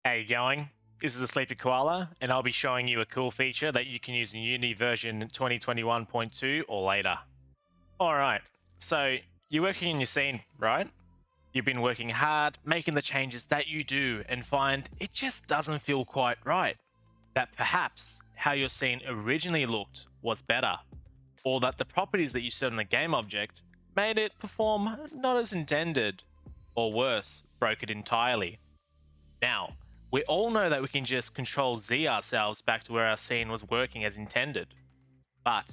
How you going? This is the Sleepy Koala, and I'll be showing you a cool feature that you can use in Unity version 2021.2 or later. Alright, so you're working in your scene, right? You've been working hard, making the changes that you do, and find it just doesn't feel quite right. That perhaps how your scene originally looked was better, or that the properties that you set on the game object made it perform not as intended, or worse, broke it entirely. Now, we all know that we can just Control Z ourselves back to where our scene was working as intended. But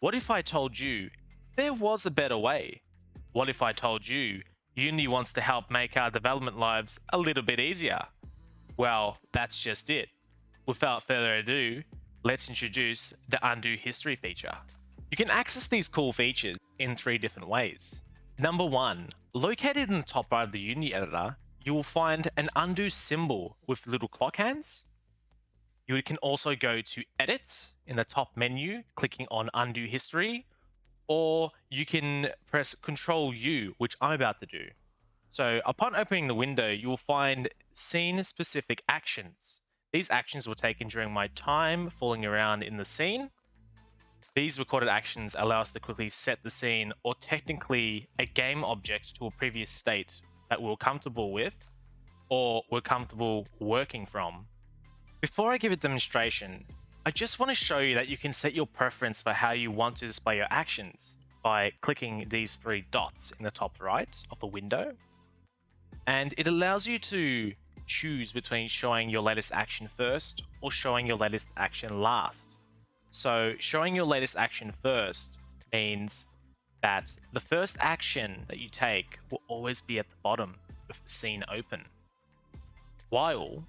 what if I told you there was a better way? What if I told you Unity wants to help make our development lives a little bit easier? Well, that's just it. Without further ado, let's introduce the Undo History feature. You can access these cool features in 3 different ways. Number 1, located in the top right of the Unity editor, you will find an undo symbol with little clock hands. You can also go to Edit in the top menu, clicking on Undo History, or you can press Control U, which I'm about to do. So upon opening the window, you will find scene-specific actions. These actions were taken during my time fooling around in the scene. These recorded actions allow us to quickly set the scene, or technically a game object, to a previous state that we're comfortable with or we're comfortable working from. Before I give a demonstration, I just want to show you that you can set your preference for how you want to display your actions by clicking these 3 dots in the top right of the window. And it allows you to choose between showing your latest action first or showing your latest action last. So showing your latest action first means that the first action that you take will always be at the bottom with the scene open. While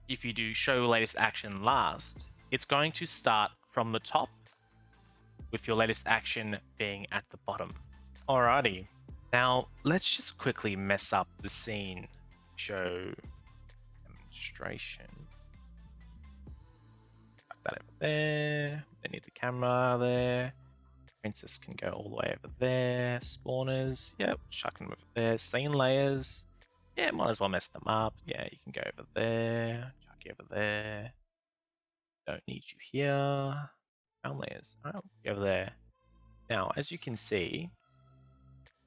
if you do show latest action last, it's going to start from the top with your latest action being at the bottom. Alrighty, now let's just quickly mess up the scene. Show demonstration. Like that over there. They need the camera there. Princess can go all the way over there. Spawners, yep, chuck them over there. Scene layers, yeah, might as well mess them up. Yeah, you can go over there, chuck you over there. Don't need you here. Ground layers, alright, go over there. Now, as you can see,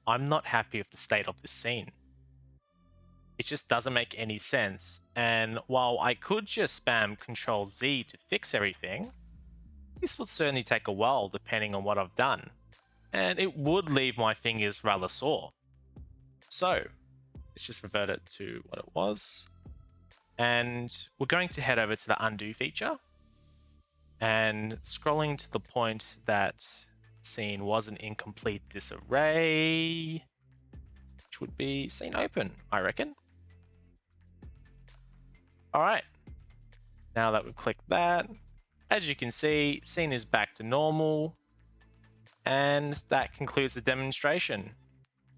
I'm not happy with the state of this scene. It just doesn't make any sense. And while I could just spam Control Z to fix everything, this would certainly take a while depending on what I've done, and it would leave my fingers rather sore. So let's just revert it to what it was, and we're going to head over to the undo feature and scrolling to the point that scene was in incomplete disarray, which would be scene open, I reckon. All right, now that we've clicked that, as you can see, scene is back to normal, and that concludes the demonstration.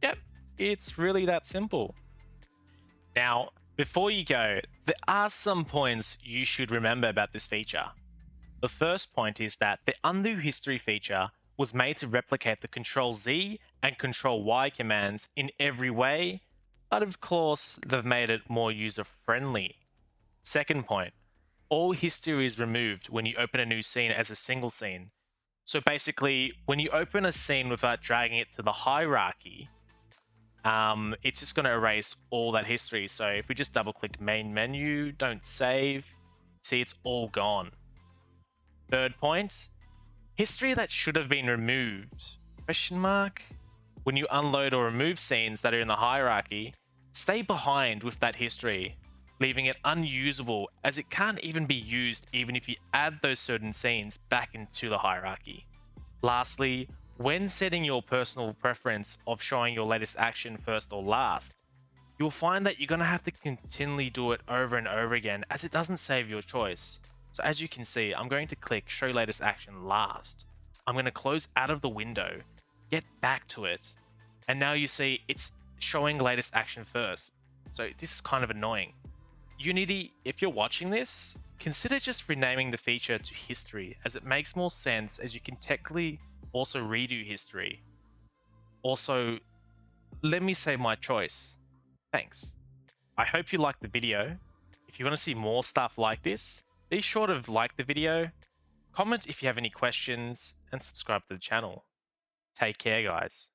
Yep, it's really that simple. Now, before you go, there are some points you should remember about this feature. The first point is that the Undo History feature was made to replicate the Control Z and Control Y commands in every way, but of course, they've made it more user-friendly. Second point, all history is removed when you open a new scene as a single scene. So basically, when you open a scene without dragging it to the hierarchy, it's just going to erase all that history. So if we just double click main menu, don't save, see it's all gone. Third point, history that should have been removed, question mark, when you unload or remove scenes that are in the hierarchy, stay behind with that history, leaving it unusable as it can't even be used even if you add those certain scenes back into the hierarchy. Lastly, when setting your personal preference of showing your latest action first or last, you'll find that you're going to have to continually do it over and over again as it doesn't save your choice. So as you can see, I'm going to click show latest action last. I'm going to close out of the window, get back to it, and now you see it's showing latest action first. So this is kind of annoying. Unity, if you're watching this, consider just renaming the feature to history, as it makes more sense as you can technically also redo history. Also, let me say my choice. Thanks. I hope you liked the video. if you want to see more stuff like this, be sure to like the video, comment if you have any questions, and subscribe to the channel. Take care, guys.